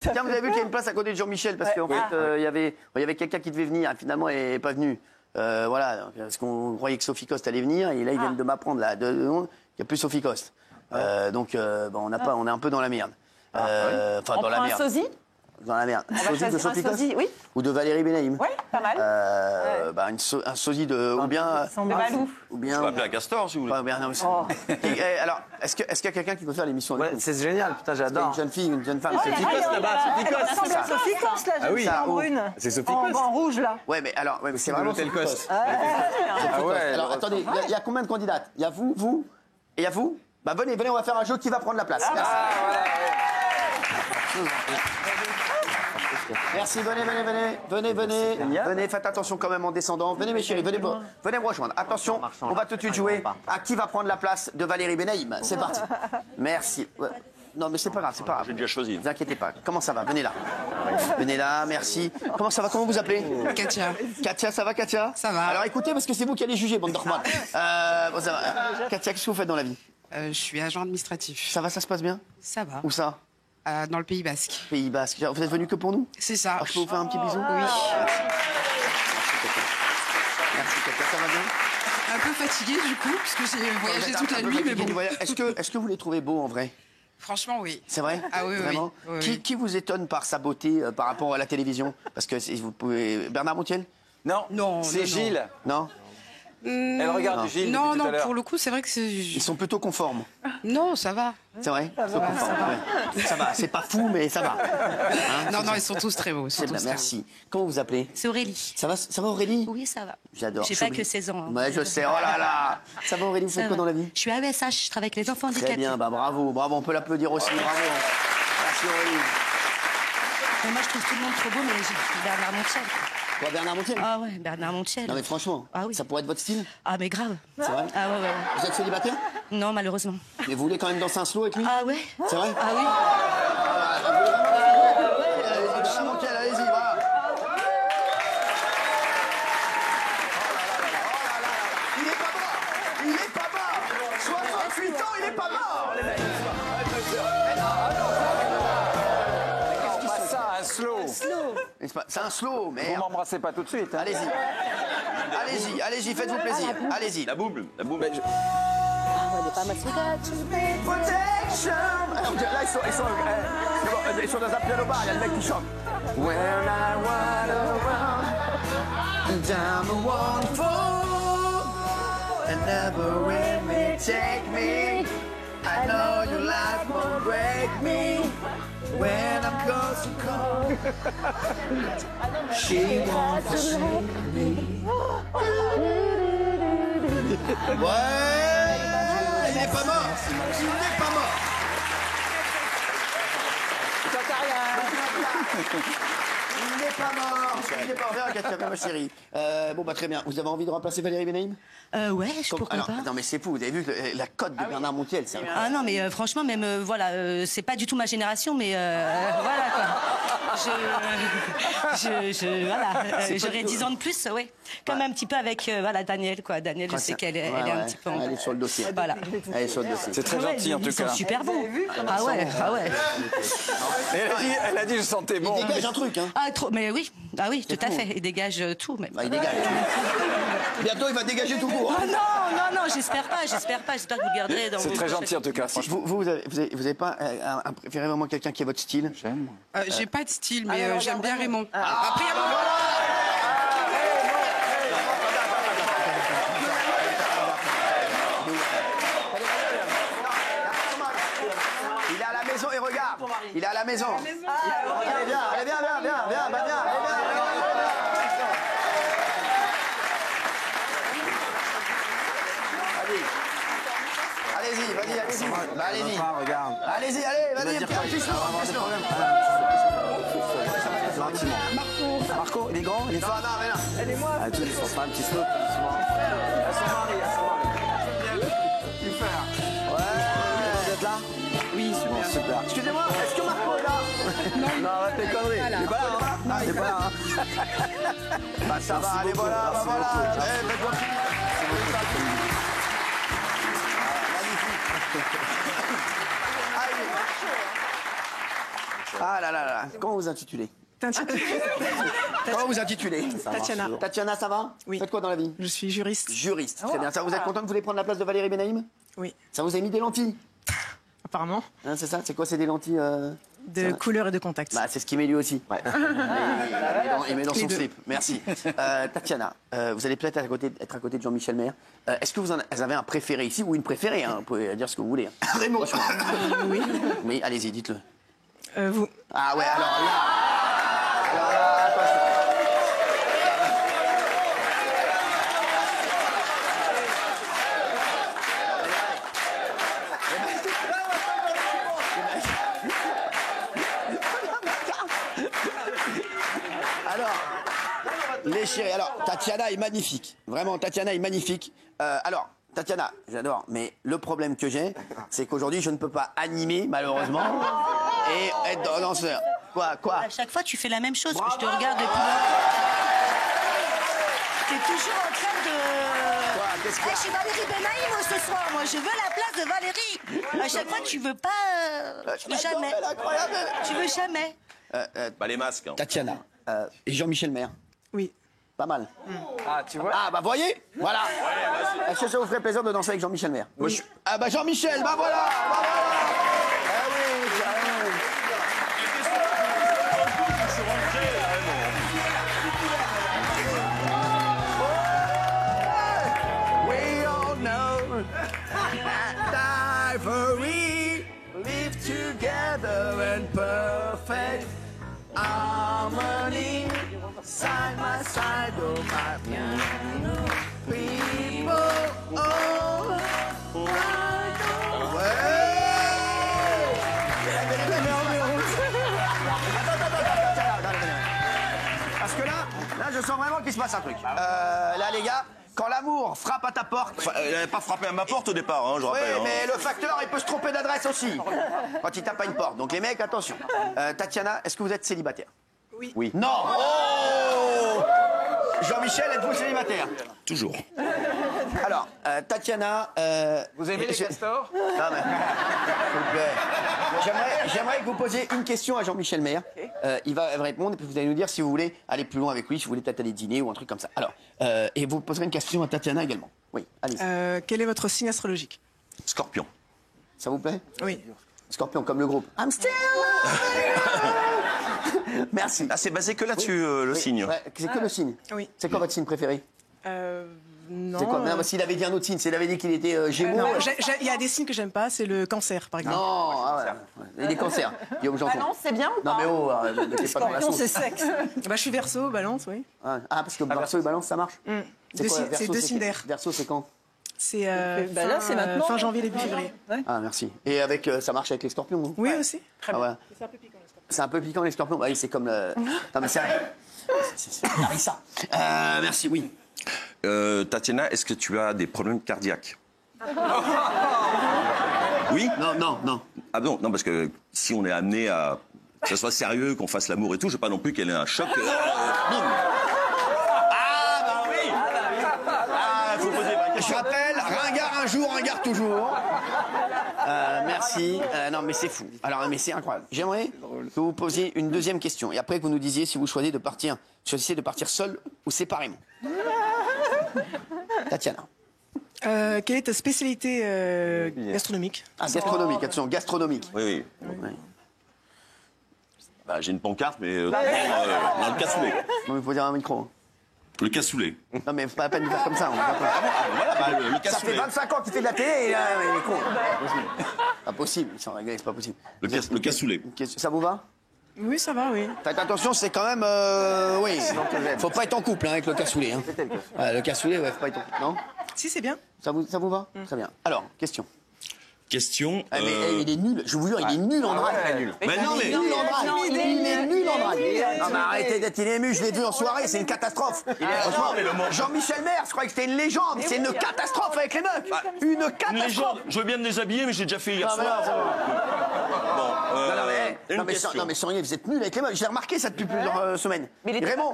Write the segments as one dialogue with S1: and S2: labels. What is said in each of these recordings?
S1: Tiens, vous avez vu qu'il y a une place à côté de Jean-Michel parce qu'en fait, il y avait quelqu'un qui devait venir, finalement, il n'est pas venu. Voilà, parce qu'on croyait que Sophie Coste allait venir, et là, ils viennent de m'apprendre, là, il n'y a plus Sophie Coste. Donc, on est un peu dans la merde. Enfin, dans la merde.
S2: Un sosie
S1: Dans la merde.
S2: On va choisir
S1: de Sophie
S2: un sosie,
S1: Coste
S2: oui.
S1: Ou de Valérie Benaïm.
S2: Oui, pas mal.
S1: Un sosie de... Ou bien...
S2: De Valou.
S1: Ou bien...
S3: Je peux appeler un castor, si vous voulez.
S1: Ouais, bien, non, alors, est-ce qu'il y a quelqu'un qui peut faire l'émission avec nous?
S4: C'est génial, putain, j'adore.
S1: Une jeune fille, une jeune femme.
S4: Sophie Coste, là-bas, Sophie Coste.
S2: Ça ressemble à Sophie Coste, là,
S4: Ah oui.
S2: en brune.
S4: C'est Sophie Coste.
S2: En rouge, là.
S1: Ouais, mais alors, c'est vraiment
S4: l'hôtel
S1: Sophie
S4: Coste.
S1: Ah
S4: ouais.
S1: Alors, attendez, il y a combien de candidates? Il y a vous, et il y a vous? Bah, venez, on va faire un jeu qui va prendre la place. Merci. Merci, venez, faites attention quand même en descendant. Venez mes chéris, venez me rejoindre. Attention, on va tout de suite jouer à qui va prendre la place de Valérie Benaïm. C'est parti. Merci. Ouais. Non mais c'est pas grave,
S3: J'ai déjà choisi.
S1: Ne vous inquiétez pas. Comment ça va? Venez là. Venez là, merci. Comment ça va? Comment vous appelez?
S5: Katia.
S1: Katia, ça va Katia?
S5: Ça va.
S1: Alors écoutez, parce que c'est vous qui allez juger, bande d'hormones. Bon, ça va. Katia, qu'est-ce que vous faites dans la vie?
S5: Je suis agent administratif.
S1: Ça va, ça se passe bien?
S5: Ça va.
S1: Où ça?
S5: Dans le Pays Basque.
S1: Pays Basque. Vous êtes venu que pour nous?
S5: C'est ça.
S1: Alors, je peux vous faire un petit bisou?
S5: Oui.
S1: Merci Katia, ça va bien?
S5: Un peu fatiguée du coup, parce que j'ai voyagé toute la nuit, mais bon.
S1: Est-ce que vous les trouvez beaux en vrai?
S5: Franchement, oui.
S1: C'est vrai?
S5: Ah oui,
S1: vraiment?
S5: oui.
S1: Qui vous étonne par sa beauté par rapport à la télévision? Parce que vous pouvez... Bernard Montiel?
S4: Non, c'est Gilles.
S1: Non?
S4: Elle regarde Gilles.
S5: Non,
S4: depuis tout à l'heure.
S5: pour le coup, c'est vrai que c'est...
S1: Ils sont plutôt conformes.
S5: Non, ça va.
S1: C'est vrai? Plutôt conformes, ouais. Ça va, c'est pas fou, mais ça va. Hein,
S5: Non, ils sont tous très beaux.
S1: c'est bien, merci. Comment vous appelez?
S6: C'est Aurélie.
S1: Ça va Aurélie?
S6: Oui, ça va.
S1: J'adore.
S6: J'ai pas que 16 ans. Hein.
S1: Ouais, je sais, oh là là. Ça va Aurélie, vous faites quoi dans la vie?
S6: Je suis AESH, je travaille avec les enfants handicapés.
S1: Très bien, bah bravo, on peut l'applaudir aussi, bravo. Merci Aurélie.
S6: Mais moi, je trouve tout le monde trop beau, mais j'ai Bernard Montiel.
S1: Quoi, Bernard Montiel?
S6: Ah ouais, Bernard Montiel.
S1: Non mais franchement, ça pourrait être votre style?
S6: Ah mais grave.
S1: C'est vrai?
S6: Ah ouais.
S1: Vous êtes célibataire?
S6: Non, malheureusement.
S1: Mais vous voulez quand même danser un slow avec lui?
S6: Ah ouais.
S1: C'est vrai?
S6: Ah oui.
S1: Bernard Montiel, allez-y, voilà. Il est pas mort. 68 ans, il est pas mort, les mecs.
S4: Un slow.
S1: C'est un slow, mais...
S4: Vous m'embrassez pas tout de suite. Hein.
S1: Allez-y, faites-vous plaisir. Allez-y.
S3: La bouble.
S1: Protection. Là, ils sont dans un piano bar, il y a le mec qui chante. When I run around down the one floor and never will me take me. I know your life won't break me when I'm close to cold. She wants to see me. Ouais, il n'est pas mort. Il n'est pas mort. Il n'est pas mort. Il n'est pas mort. Viens, Katia, ma chérie. Bon, bah très bien. Vous avez envie de remplacer Valérie Benaïm?
S6: Ouais, pourquoi pas.
S1: Non, mais c'est fou. Vous avez vu la cote de Bernard Montiel, c'est incroyable.
S6: Ah non, mais franchement, même, voilà, c'est pas du tout ma génération, mais voilà, quoi. Voilà, j'aurais 10 ans de plus, ouais. Comme un petit peu avec, voilà, Daniel, quoi. Daniel, je sais qu'elle est un petit peu...
S1: Elle est sur le dossier.
S6: Voilà.
S1: Elle est sur le dossier.
S4: C'est très gentil, en tout cas.
S6: Ils sont super bons. Ah ouais.
S4: Elle a dit, je sentais bon.
S1: Il dégage un truc, hein.
S6: Ah, trop, mais oui. Ah oui, tout à fait. Il dégage tout, même.
S1: Bah, il dégage. Bientôt, il va dégager tout court.
S6: Oh non, j'espère pas. J'espère que vous le garderez dans
S4: C'est
S6: vos
S4: très
S6: poches.
S4: gentil, en tout cas.
S1: Vous avez pas préféré vraiment quelqu'un qui est votre style?
S4: J'aime.
S5: J'ai pas de style, mais j'aime bien Raymond. Après,
S1: Il est à la maison et regarde. Il est à la maison. Allez, viens. Allez-y, vas-y. Bah, allez-y.
S4: Regarde.
S1: Allez-y, vas-y, un petit slow.
S4: Marco, il est grand, il est fort.
S1: Non, mais non.
S4: Ah, tu ne pas un petit slow.
S1: Super. Ouais. Vous êtes là?
S5: oui, super.
S4: Bon, super.
S1: Excusez-moi, est-ce que Marco est là?
S4: Non, arrête tes conneries. Il est pas là, hein.
S1: Non, il est pas là. Bah ça va, allez, voilà, bah voilà. Faites-moi Ah là là là. Comment vous intitulez? Comment vous intitulez?
S5: Tatiana.
S1: Tatiana, ça va?
S5: Oui.
S1: Faites quoi dans la vie?
S5: Je suis juriste.
S1: Juriste. Très bien. Ça, vous êtes content que vous voulez prendre la place de Valérie Benaïm?
S5: Oui,
S1: Ça vous a mis des lentilles?
S5: apparemment.
S1: Hein, c'est ça? C'est quoi? C'est des lentilles
S5: De couleur et de contact.
S1: Bah, c'est ce qu'il met lui aussi. Ouais. Il met dans son slip. Merci. Tatiana, vous allez peut-être être à côté de Jean-Michel Maire. Est-ce que vous avez un préféré ici ou une préférée, hein? Vous pouvez dire ce que vous voulez. Raymond.
S5: Oui.
S1: Oui, allez-y, dites-le.
S5: Vous.
S1: Ah ouais, alors là, attention. Alors, les chéris, alors, Tatiana est magnifique. Vraiment, Tatiana est magnifique. Alors, Tatiana, j'adore, mais le problème que j'ai, c'est qu'aujourd'hui, je ne peux pas animer, malheureusement, et être danseur. Quoi?
S6: À chaque fois, tu fais la même chose. Je te regarde depuis. T'es toujours en train de.
S1: Quoi? Qu'est-ce qu'il y a?
S6: Je suis Valérie Benaïm ce soir. Moi, je veux la place de Valérie. À chaque fois, tu veux pas. Tu veux jamais.
S1: Incroyable.
S6: Tu veux jamais.
S4: Bah, les masques. Hein.
S1: Tatiana, et Jean-Michel Maire,
S5: Oui.
S1: pas mal.
S4: Ah, tu vois.
S1: Ah, bah voyez, voilà. Est-ce que ça vous ferait plaisir de danser avec Jean-Michel Maire? Ah, bah Jean-Michel, bah voilà, bah voilà. Ah oui, carrément. We all know that ivory live together in perfect harmony, side by side, oh my people, oh my Parce que là, je sens vraiment qu'il se passe un truc. Là, les gars, quand l'amour frappe à ta porte.
S4: Enfin, elle n'avait pas frappé à ma porte au départ, hein, je
S1: Oui,
S4: rappelle.
S1: mais le facteur, il peut se tromper d'adresse aussi. Quand il tape à une porte. Donc les mecs, attention. Tatiana, est-ce que vous êtes célibataire?
S5: Oui.
S1: Non. Oh Jean-Michel, êtes-vous célibataire?
S4: Toujours.
S1: Alors, Tatiana...
S4: Vous aimez les castors?
S1: Non, mais... S'il vous plaît. J'aimerais que vous posiez une question à Jean-Michel Maire. Il va répondre et puis vous allez nous dire si vous voulez aller plus loin avec lui, si vous voulez peut-être aller dîner ou un truc comme ça. Alors, et vous poserez une question à Tatiana également. Oui, allez-y.
S5: Quel est votre signe astrologique?
S4: Scorpion.
S1: Ça vous plaît?
S5: Oui.
S1: Scorpion, comme le groupe. I'm still Merci.
S4: Ah, c'est basé que là-dessus, le signe.
S1: Ouais, c'est que le signe.
S5: Oui.
S1: C'est quoi votre signe préféré?
S5: Non.
S1: C'est quoi? Non, mais s'il avait dit un autre signe, s'il avait dit qu'il était Gémeaux.
S5: Non, il y a des signes que j'aime pas, c'est le cancer, par exemple.
S1: Non, ah ouais. Et les cancers. Guillaume Janton.
S2: Balance, c'est bien ou pas?
S1: Non mais oh, mettez pas dans la
S2: Scorpion,
S1: sauce.
S2: c'est sexe.
S5: Bah, je suis Verseau, Balance, oui.
S1: Ah, parce que Verseau et Balance, ça marche.
S5: C'est deux signes d'air.
S1: Verseau, c'est quand?
S5: C'est
S2: Bah là, c'est maintenant.
S5: fin janvier, début février.
S1: Ah, merci. Et avec, ça marche avec les scorpions, non?
S5: Oui, aussi.
S1: Ah ouais. C'est un peu piquant les scorpions. Oui, c'est comme le. Non mais c'est vrai. C'est Larissa. Merci, oui.
S4: Tatiana, est-ce que tu as des problèmes cardiaques? Oui?
S1: Non.
S4: Ah non, parce que si on est amené à que ça soit sérieux, qu'on fasse l'amour et tout, je veux pas non plus qu'elle ait un choc. Bim.
S1: Ah bah oui.
S4: Ah, faut poser ma question.
S1: Je rappelle, ringard un jour, ringard toujours. Merci. Non, mais c'est fou. Alors, mais c'est incroyable. J'aimerais que vous posiez une deuxième question. Et après, que vous nous disiez si vous choisissez de partir seul ou séparément. Tatiana.
S5: Quelle est ta spécialité gastronomique?
S1: Ah, gastronomique, attention, gastronomique.
S4: Oui. Bah, j'ai une pancarte, mais dans le cassoulet.
S1: Non, il faut dire un micro.
S4: Le cassoulet.
S1: Non, mais pas la peine de faire comme ça. On va pas.
S4: Voilà, bah, le
S1: Ça
S4: cassoulet.
S1: fait 25 ans qu'il fait de la télé et là, il est con. Pas possible, ils sont réglés, c'est pas possible.
S4: Le cassoulet.
S1: Ça vous va?
S5: Oui, ça va, oui.
S1: Faites attention, c'est quand même. Oui. Faut pas être en couple hein, avec le cassoulet. Hein. Le cassoulet, ouais, faut pas être en couple. Non?
S5: Si, c'est bien.
S1: Ça vous va? Très bien. Alors, question.
S4: Question.
S1: Ah, mais il est nul, je vous jure, il est nul en drague.
S4: Mais non, mais.
S1: Il est nul en drague. Il est nul en drague. Non, mais arrêtez d'être, il est ému, je l'ai vu en soirée, c'est une catastrophe. Franchement, Jean-Michel Maire, je croyais que c'était une légende. C'est une catastrophe avec les mecs. Une
S4: Une
S1: catastrophe.
S4: légende. Je veux bien me déshabiller, mais j'ai déjà fait hier
S1: Non, mais
S4: soir.
S1: non, ça va.
S4: Une
S1: Non, mais
S4: question.
S1: Sorier, vous êtes nuls avec les meufs. J'ai remarqué ça depuis plusieurs semaines. Raymond,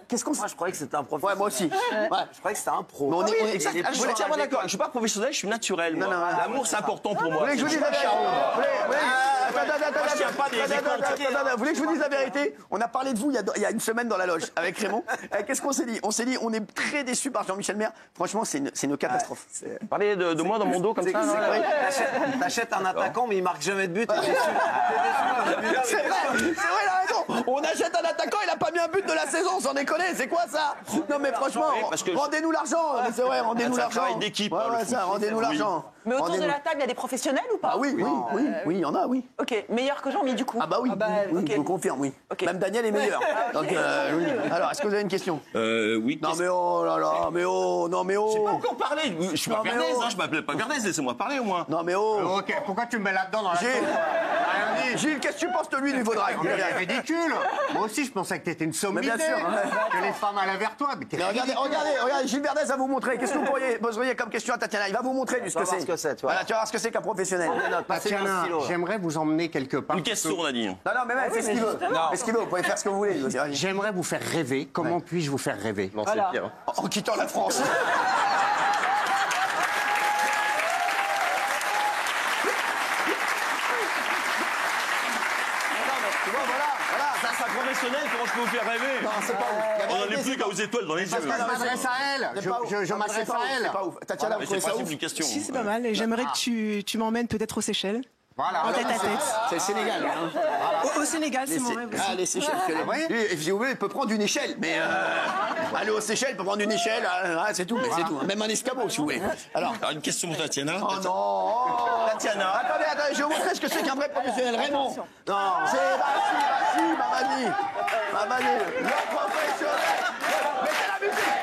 S1: qu'est-ce qu'on.
S3: Moi, je croyais que c'était un professionnel.
S1: Ouais, moi aussi. Ouais.
S3: Je croyais que c'était un pro.
S1: Mais on est
S4: Exact. Ah, je suis entièrement d'accord. Je suis pas professionnel, je suis naturel. moi.
S1: non,
S4: L'amour, c'est important pour moi.
S1: Vous voulez que je vous dise la vérité?
S4: je tiens pas des échos.
S1: Vous voulez que je vous dise la vérité? On a parlé de vous il y a une semaine dans la loge avec Raymond. Qu'est-ce qu'on s'est dit? On s'est dit, on est très déçus par Jean-Michel Maire. Franchement, c'est une catastrophe.
S4: Parlez de moi dans mon dos comme ça.
S2: T'achètes un attaquant, mais il marque jamais de but.
S1: C'est vrai, il a raison. On achète un attaquant, il a pas mis un but de la saison, sans déconner. C'est quoi ça? Non mais franchement, rendez-nous l'argent. C'est vrai, rendez-nous l'argent.
S4: travail d'équipe.
S1: Ouais, ça, rendez-nous l'argent.
S3: Mais autour de la table, il y a des professionnels ou pas?
S1: Ah oui, il y en a, oui.
S3: Ok, meilleur que Jean-Mi du coup.
S1: Ah bah oui, oui,
S3: ok.
S1: je vous confirme, oui.
S3: Ok.
S1: Même Daniel est meilleur. Donc, oui. Alors, est-ce que vous avez une question?
S4: Oui.
S1: Non mais oh là là, mais oh, non mais
S4: J'ai pas
S1: oh.
S4: encore parlé. Je suis pas
S1: Non, mais
S4: Verdaise,
S1: oh.
S4: je m'appelle pas Verdaise. Laissez-moi parler au moins.
S1: Non mais oh.
S7: Ok, pourquoi tu me mets là-dedans dans la
S1: Gilles,
S7: Rien dit.
S1: Gilles, qu'est-ce que tu penses de lui, niveau drague?
S7: C'est ridicule. Moi aussi, je pensais que t'étais une sommité.
S1: bien sûr, ouais.
S7: Que les femmes allaient vers toi. Mais t'es
S1: Mais regardez, Gilles Verdez va vous montrer. Qu'est-ce que vous poseriez comme question à Tatiana? Il va vous montrer ce que c'est.
S2: ce que c'est, tu vois.
S1: Voilà, tu vas voir ce que c'est qu'un professionnel.
S7: Tatiana, j'aimerais vous emmener quelque part.
S4: Une question, on a dit.
S1: Non, mais même, fais ce qu'il veut. Fais ce qu'il veut, vous pouvez faire ce que vous voulez. Vas-y.
S7: J'aimerais vous faire rêver. Comment puis-je vous faire rêver?
S4: Non, c'est pire.
S1: En quittant la France.
S4: Ça, c'est un professionnel, comment je peux vous faire rêver?
S1: Non, c'est pas ouf.
S4: On n'en est plus qu'à aux étoiles dans les yeux.
S7: Parce que je m'adresse à elle. Je m'adresse à elle.
S1: C'est pas ouf. Tatiana, vous
S4: Mais
S1: trouvez
S4: c'est
S1: ça
S4: pas
S1: ouf?
S4: une question.
S5: Si, c'est pas mal. Et j'aimerais que tu m'emmènes peut-être aux Seychelles.
S7: Voilà.
S5: En tête à tête.
S1: C'est le Sénégal.
S5: Au Sénégal, c'est mon rêve aussi.
S1: Ah, les Seychelles. Lui, si vous voulez, il peut prendre une échelle, mais aller aux Seychelles, il peut prendre une échelle, c'est tout, mais c'est tout. Même un escabeau, si vous voulez. Alors,
S4: Alors, une question pour Tatiana.
S1: oh non.
S4: Tatiana.
S1: Attendez, je vais vous montrer ce que c'est qu'un vrai professionnel. Raymond. Non. C'est vas-y, le professionnel. Mettez la musique,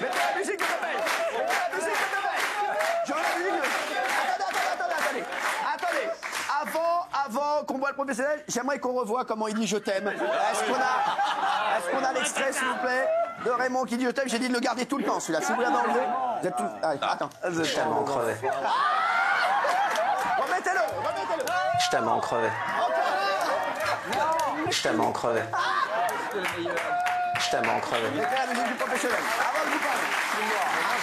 S1: mettez la musique que je paye. Je veux la musique. Attendez. Avant qu'on voit le professionnel, j'aimerais qu'on revoie comment il dit je t'aime. Est-ce qu'on a l'extrait, s'il vous plaît, de Raymond qui dit je t'aime? J'ai dit de le garder tout le temps, celui-là. Si vous l'avez enlevé, vous êtes tous... Allez, attends.
S2: Je t'aime en crevé.
S1: Remettez-le.
S2: Je t'aime en crevé. Je t'aime en crevé. Je t'aime en crevé.
S1: Mettez la musique du professionnel. Avant de vous parler.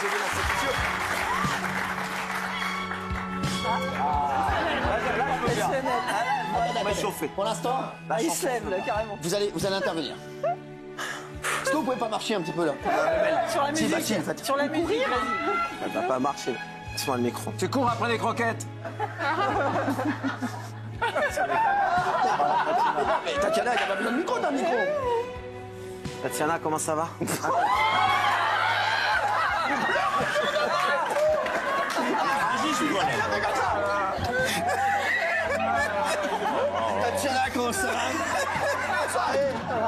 S1: J'ai vu la sécurité.
S2: On va chauffer.
S1: Pour l'instant,
S3: Il se lève là, carrément.
S1: vous allez intervenir. Est-ce que vous pouvez pas marcher un petit peu là?
S3: Sur la
S1: Si,
S3: musique.
S1: bah, si, en fait.
S3: Sur la musique, vas-y.
S2: Ça va pas marcher. Laisse-moi le micro. Tu cours après les croquettes.
S1: Mais Tatiana, il n'y a pas besoin de micro dans le micro.
S2: Tatiana, comment ça va?
S1: Tatiana, comment ça va?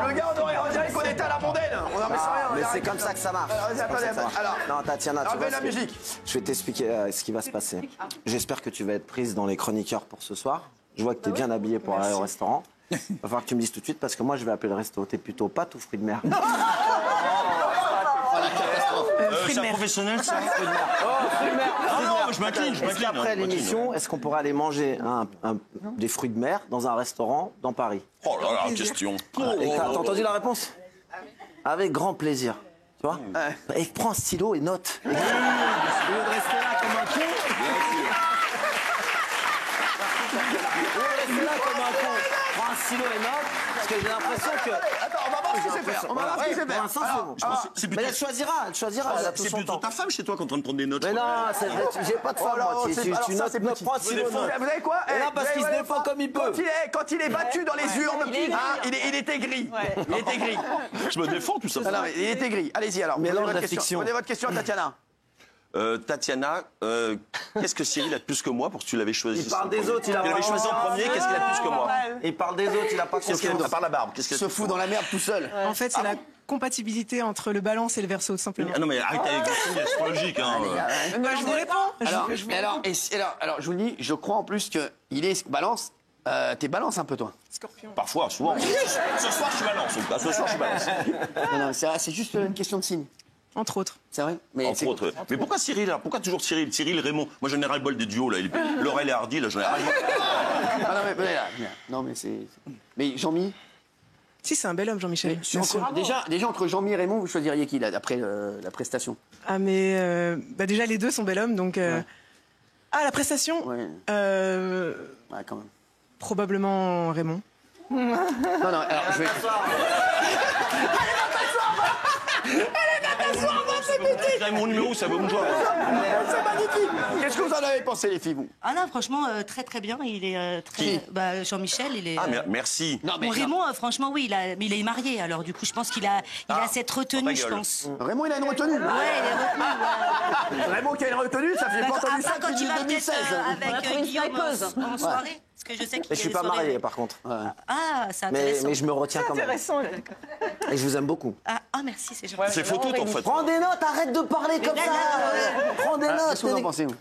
S1: Le gars, on dirait qu'on était à la mondaine. On en met sans rien.
S2: Mais c'est comme ça que ça marche.
S1: Alors, vas-y, attendez. Alors,
S2: Non, Tatiana, tu
S1: enlevez
S2: vois,
S1: la musique.
S2: je vais t'expliquer ce qui va se passer. J'espère que tu vas être prise dans les chroniqueurs pour ce soir. Je vois que tu es bien habillée pour aller au restaurant. Il va falloir que tu me dises tout de suite parce que moi, je vais appeler le resto. T'es plutôt pâtes ou fruits de mer?
S4: C'est un professionnel, ça?
S2: Fruits de mer.
S4: Non, je m'incline.
S2: Est-ce qu'après l'émission, est-ce qu'on pourra aller manger des fruits de mer dans un restaurant dans Paris?
S4: Oh là là, question.
S2: Et t'as entendu la réponse? Avec grand plaisir. Tu vois? Et prends un stylo et note. Au lieu de rester là comme un con. Prends un stylo et note. Parce que j'ai l'impression que.
S1: Attends, on va voir ce qu'il sait faire. On va voir ce qu'il sait
S2: Pour
S1: faire.
S2: l'instant, c'est bon.
S4: C'est
S2: Mais
S4: plutôt,
S2: elle choisira. Elle a tout
S4: c'est
S2: son
S4: plutôt
S2: temps.
S4: ta femme chez toi qui est en train de prendre des notes.
S2: Mais non, j'ai pas de femme, moi. Tu notes, prends un stylo, note.
S1: Vous savez quoi?
S2: Et là, parce qu'il se défend comme il peut.
S1: Quand il est battu dans les urnes, il est aigri. Il est aigri.
S4: Je me défends, tout ça.
S1: Non, mais il est aigri. Allez-y alors.
S2: Mélange
S1: Posez votre
S2: la
S1: question.
S2: fiction.
S1: Posez votre question à Tatiana.
S4: Tatiana, qu'est-ce que Cyril a de plus que moi pour que tu l'avais choisi?
S2: Il parle des autres, il a
S4: Tu l'avais
S2: pas-
S4: choisi en premier, qu'est-ce qu'il a de plus que moi?
S2: Il parle des autres, il a pas
S4: Qu'est-ce qu'il a
S2: confiance.
S4: à part la barbe? Qu'est-ce qu'il a
S1: Se
S4: de plus
S1: fout
S4: que
S1: dans
S4: moi?
S1: la merde tout seul.
S5: En fait, c'est la compatibilité entre le balance et le verso, tout simplement.
S4: Ah non, mais arrête avec les signes astrologiques. Hein.
S5: Moi, je vous réponds.
S1: Alors, je vous le dis, je crois en plus qu'il est balance. T'es balance un peu, toi.
S5: Scorpion.
S4: Parfois, souvent. Ce soir, je suis balance. En tout cas, ce soir, je suis balance.
S1: Non, c'est juste une question de signe.
S5: Entre autres.
S1: C'est vrai? Mais
S4: Entre autres. Mais pourquoi Cyril là? Pourquoi toujours Cyril? Cyril, Raymond. Moi, j'en ai ras le bol des duos, là. Laurel et Hardy, là, j'en ai ras le bol.
S1: Ah non, mais là, non, mais c'est. Mais Jean-Mi.
S5: Si, c'est un bel homme, Jean-Michel. bien sûr.
S1: Déjà, entre Jean-Mi et Raymond, vous choisiriez qui, là, après la prestation?
S5: Ah, mais déjà, les deux sont bel hommes, donc. Ah, la prestation
S1: Ouais.
S5: euh,
S1: Ouais, quand même.
S5: Probablement Raymond.
S1: Non, alors je vais...
S4: Mon numéro, ça veut me voir.
S1: C'est magnifique. Qu'est-ce que vous en avez pensé, les filles, vous?
S6: Ah non, franchement, très très bien. Il est très. Bah, Jean-Michel, il est.
S4: Ah, merci.
S1: Non, mais
S6: Bon, Raymond, franchement, oui, mais il est marié, alors du coup, je pense qu'il a cette retenue, je pense.
S1: Raymond, il a une retenue.
S6: Ouais, il est retenu.
S1: Raymond qui a une retenue, ça fait pas entendu ça
S6: Quand tu
S1: depuis
S6: vas
S1: 2016.
S6: peut-être avec
S3: une
S6: Guillaume
S3: snipeuse.
S6: en soirée, parce que je sais qu'il
S2: Mais je suis pas marié, par contre.
S6: Ah, c'est
S2: Mais
S6: intéressant.
S2: je me retiens quand même.
S3: Intéressant, d'accord.
S2: Et je vous aime beaucoup.
S6: Ah, merci, c'est gentil.
S4: C'est photo, ton fait.
S2: Prends des notes, arrête de parler comme ça. Prends des
S1: Qu'est-ce que vous en
S2: notes.
S1: pensez, vous?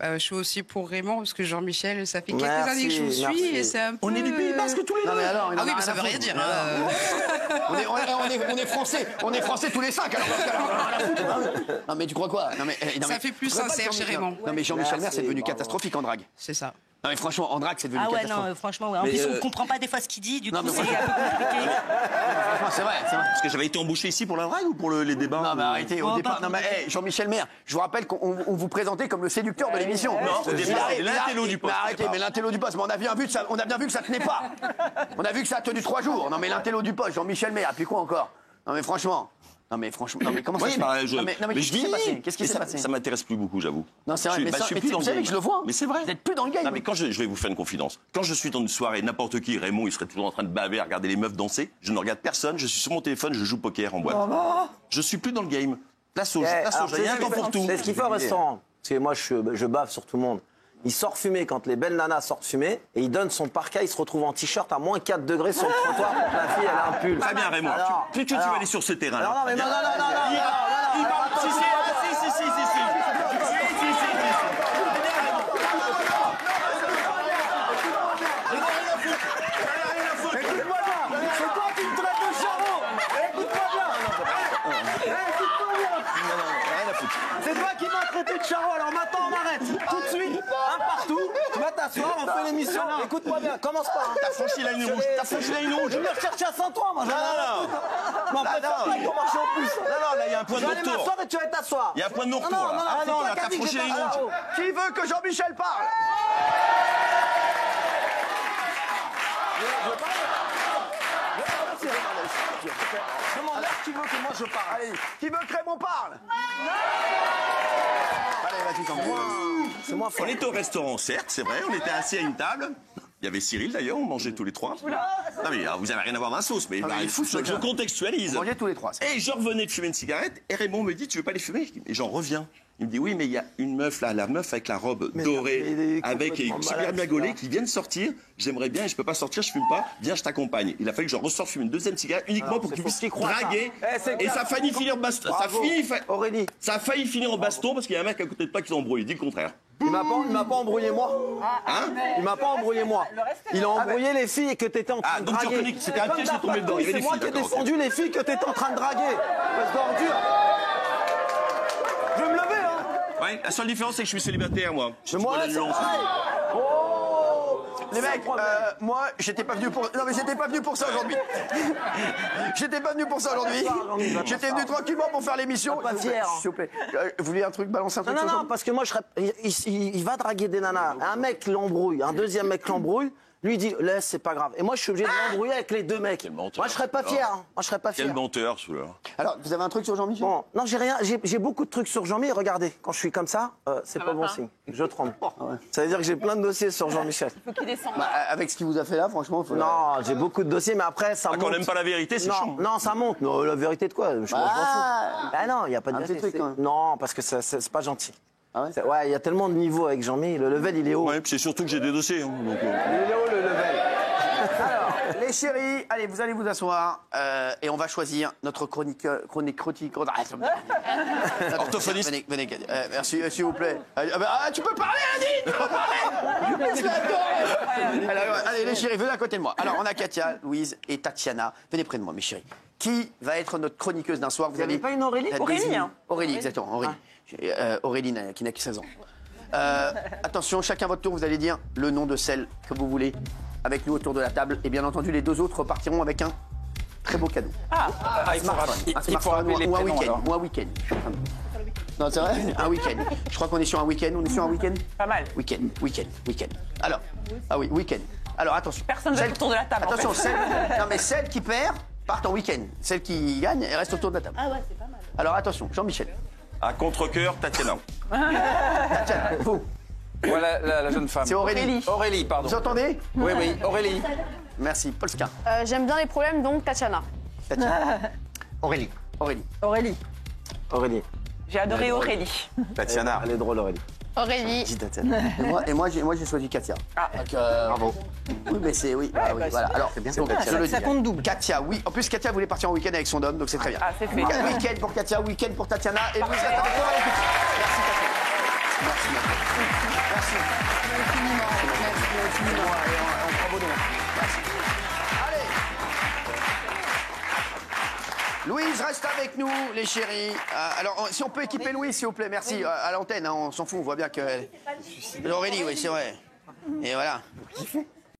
S5: Je suis aussi pour Raymond, parce que Jean-Michel, ça fait quelques
S2: Merci,
S5: années que je vous suis,
S2: merci.
S5: et c'est un peu...
S4: On est du Pays Basque tous les deux.
S1: Non, mais alors,
S5: Ah oui, mais ça veut rien dire.
S1: On est français tous les 5, alors dans ce cas-là, on a rien à foutre. Non, mais tu crois quoi? Non, mais,
S5: Ça fait plus sincère chez Raymond.
S1: Non, mais Jean-Michel Maire, c'est devenu
S2: Merci,
S1: catastrophique en drague.
S5: C'est ça.
S1: Non, mais franchement, en drague, c'est devenu
S6: Ah ouais,
S1: catastrophique.
S6: non, franchement, ouais. En plus, on comprend pas des fois ce qu'il dit, du
S1: Non,
S6: coup,
S1: mais
S6: c'est un peu compliqué.
S1: Franchement, c'est vrai.
S4: Parce que j'avais été embauché ici pour la drague ou pour les débats?
S1: Non, mais arrêtez, au
S6: Oh,
S1: départ.
S6: pardon.
S1: Non, mais Jean-Michel Maire, je vous rappelle qu'on vous présentait comme le séducteur de l'émission.
S4: Non, au départ, c'était l'intello du poste.
S1: Mais arrêtez, mais l'intello du poste, mais on a bien vu que ça tenait pas. On a vu que ça a tenu 3 jours. Non, mais l'intello du poste, Jean-Michel Maire, puis quoi encore? Non, mais franchement. Non, mais comment ça
S4: Oui,
S1: se fait?
S4: bah,
S1: Non, mais
S4: mais
S1: qu'est-ce
S4: je
S1: qui s'est
S4: vis.
S1: passé? Qu'est-ce qui
S4: Mais
S1: s'est passé?
S4: ça m'intéresse plus beaucoup, j'avoue.
S1: Non, c'est vrai, mais
S4: je suis plus dans
S1: vous
S4: le
S1: savez
S4: game.
S1: que je le vois.
S4: Mais c'est vrai.
S1: Vous n'êtes plus dans le game.
S4: Non, mais quand je vais vous faire une confidence. Quand je suis dans une soirée, n'importe qui, Raymond, il serait toujours en train de baver, à regarder les meufs danser. Je ne regarde personne, je suis sur mon téléphone, je joue au poker en boîte. Je suis plus dans le game. Place au jeu, il y a un temps pour tout.
S2: C'est ce qu'il fait au restaurant. Parce que moi, je bave sur tout le monde. Il sort fumer quand les belles nanas sortent fumer et il donne son parka, il se retrouve en t-shirt à moins 4 degrés sur le trottoir. La fille, elle a un pull.
S4: Très bien, Raymond.
S2: Alors,
S4: Plus tu vas aller sur ce terrain.
S2: Alors, non, mais non.
S4: Il parle.
S2: Écoute-moi bien. C'est toi qui me traites de charreau. Écoute-moi bien. Écoute-moi bien. C'est toi qui m'as traité de charreau, alors maintenant on arrête. Tout de suite, un partout. Tu vas t'asseoir, on fait l'émission. Écoute-moi bien, commence pas.
S4: T'as franchi la ligne rouge.
S2: Je vais rechercher à Saint-Ouen, moi. Mais on peut faire ça pour marcher au plus.
S4: Non, là, il y a un point
S2: Je
S4: de
S2: vais aller
S4: non-retour.
S2: m'asseoir et tu vas t'asseoir.
S4: Il y a un point de non-retour, là. Ah non, là, t'as franchi la ligne rouge.
S1: Qui veut que Jean-Michel parle?
S2: Je demande qui veut que moi je parle.
S1: Allez, qui veut que Raymond parle? Allez, vas-y, t'en
S2: C'est moi
S4: On était au restaurant, certes, c'est vrai. On était assis à une table. Il y avait Cyril d'ailleurs, on mangeait tous les trois. Non mais vous avez rien à voir dans la sauce, mais
S1: il est fou, ce
S4: je
S1: gars.
S4: contextualise.
S1: Mangez tous les trois. ça.
S4: Et je revenais de fumer une cigarette et Raymond me dit tu veux pas les fumer? Et j'en reviens. Il me dit oui mais il y a une meuf là, la meuf avec la robe
S2: mais il
S4: dorée,
S2: est
S4: avec une
S2: complètement
S4: super
S2: malade,
S4: magolée
S2: celui-là.
S4: qui vient de sortir. J'aimerais bien et je peux pas sortir, je fume pas. Viens je t'accompagne. Il a fallu que je ressorte fumer une deuxième cigarette uniquement
S2: Alors,
S4: pour
S2: c'est
S4: qu'il
S2: faux
S4: puisse
S2: qu'il croit ça.
S4: draguer.
S2: C'est
S4: Et
S2: clair.
S4: ça a failli finir en baston.
S2: Bravo. Aurélie.
S4: Ça a failli finir en baston parce qu'il y a un mec à côté de toi qui s'embrouille. Il dit le contraire.
S2: Il m'a pas embrouillé moi.
S4: Hein?
S2: Il m'a pas embrouillé moi. Il a embrouillé les filles que t'étais en train
S4: Ah,
S2: de
S4: donc tu
S2: draguer.
S4: reconnais que c'était un piège, j'étais tombé dedans. Il y avait des
S2: C'est moi
S4: filles,
S2: qui ai
S4: d'accord,
S2: défendu les filles que t'étais en train de draguer. Espèce d'ordure. Je vais me lever, hein.
S4: Ouais, la seule différence c'est que je suis célibataire moi. Je
S2: Mais moi,
S4: la
S2: c'est
S4: nuance.
S2: pareil. Oh.
S1: Les mecs, moi, j'étais pas venu pour. Non, mais j'étais pas venu pour ça aujourd'hui. J'étais pas venu pour ça aujourd'hui. J'étais venu tranquillement pour faire l'émission.
S2: Pas fier, hein.
S1: S'il vous plaît. Vous voulez un truc, balancer un truc
S2: Non,
S1: sur
S2: non,
S1: Jean-
S2: parce que moi, il va draguer des nanas. Un mec l'embrouille, un deuxième mec l'embrouille. Lui il dit, laisse, c'est pas grave. Et moi, je suis obligé de m'embrouiller avec les deux mecs.
S4: Quel menteur.
S2: Moi, je serais pas fier. hein. Moi, je serais pas
S4: Quel
S2: fier.
S4: menteur celui-là.
S1: Alors, vous avez un truc sur Jean-Michel?
S2: Bon, non, j'ai rien. J'ai beaucoup de trucs sur Jean-Mi. Regardez, quand je suis comme ça, c'est pas bon signe. Je tremble. Ça veut dire que j'ai plein de dossiers sur Jean-Michel.
S3: Faut qu'il descende.
S1: Bah, avec ce qu'il vous a fait là, franchement, faut.
S2: Non, j'ai beaucoup de dossiers, mais après, ça monte.
S4: Quand on n'aime pas la vérité, c'est
S2: Non,
S4: chaud.
S2: non, ça monte. Non, la vérité de quoi je m'en fous. Bah non, il n'y a pas de
S1: Un petit
S2: vérité.
S1: truc, quand même.
S2: Non, parce que c'est pas gentil.
S1: Ah ouais?
S2: Ouais, il y a tellement de niveaux avec Jean-Mi. Le level, il est haut.
S4: Ouais, puis c'est surtout que j'ai des dossiers. hein, donc,
S2: Il est haut, le level.
S1: Alors, les chéris, allez, vous allez vous asseoir et on va choisir notre chroniqueur.
S4: Orthophoniste.
S1: Venez, merci, s'il vous plaît. Tu peux parler, Andy. Tu peux parler. Je l'adore. Alors, allez, les chéris, venez à côté de moi. Alors, on a Katia, Louise et Tatiana. Venez près de moi, mes chéris. Qui va être notre chroniqueuse d'un soir? Vous
S2: avez pas une Aurélie?
S3: Aurélie, hein.
S1: Aurélie, exactement. Aurélie. Aurélie qui n'a que 16 ans. Attention, chacun votre tour, vous allez dire le nom de celle que vous voulez avec nous autour de la table. Et bien entendu, les deux autres repartiront avec un très beau cadeau. Un smartphone ou un week-end. Ou un week-end. Non, c'est vrai? Un week-end. Je crois qu'on est sur un week-end. On est sur un week-end?
S3: Pas mal.
S1: Week-end. Alors, ah oui, week-end. Alors attention.
S3: Personne ne va autour de la table.
S1: Attention,
S3: en fait.
S1: non mais celle qui perd part en week-end. Celle qui gagne, elle reste autour de la table.
S6: Ah ouais, c'est pas mal.
S1: Alors attention, Jean-Michel.
S4: À contre-cœur, Tatiana.
S1: Tatiana, vous.
S2: Voilà la jeune femme.
S1: C'est Aurélie.
S2: Aurélie, pardon.
S1: Vous entendez?
S2: Oui, oui, Aurélie.
S1: Merci, Polska.
S8: J'aime bien les problèmes, donc Tatiana.
S1: Tatiana.
S7: Aurélie.
S1: Aurélie.
S3: Aurélie.
S2: Aurélie.
S3: J'ai adoré Aurélie.
S2: Tatiana. Elle est drôle, Aurélie.
S8: Aurélie.
S1: Dis Tatiana. Et moi j'ai choisi Katia.
S3: Ah.
S1: Donc,
S7: Bravo.
S1: oui, mais c'est oui. Ah, oui, voilà. Alors
S7: c'est bien.
S1: donc,
S7: Katia,
S1: je le
S3: ça
S1: dis.
S3: compte double.
S1: Katia, oui. En plus, Katia voulait partir en week-end avec son homme, donc c'est très bien.
S3: Ah, c'est fait.
S1: Week-end pour Katia, week-end pour Tatiana. Et Louise reste avec moi. Merci, Katia. Merci, Merci. Infiniment. On prend vos noms. Merci. Allez. Louise reste avec nous, les chéris. Alors, si on peut équiper Louise, s'il vous plaît, merci. À l'antenne, hein, on s'en fout, on voit bien que... Aurélie, oui, c'est vrai. Et voilà.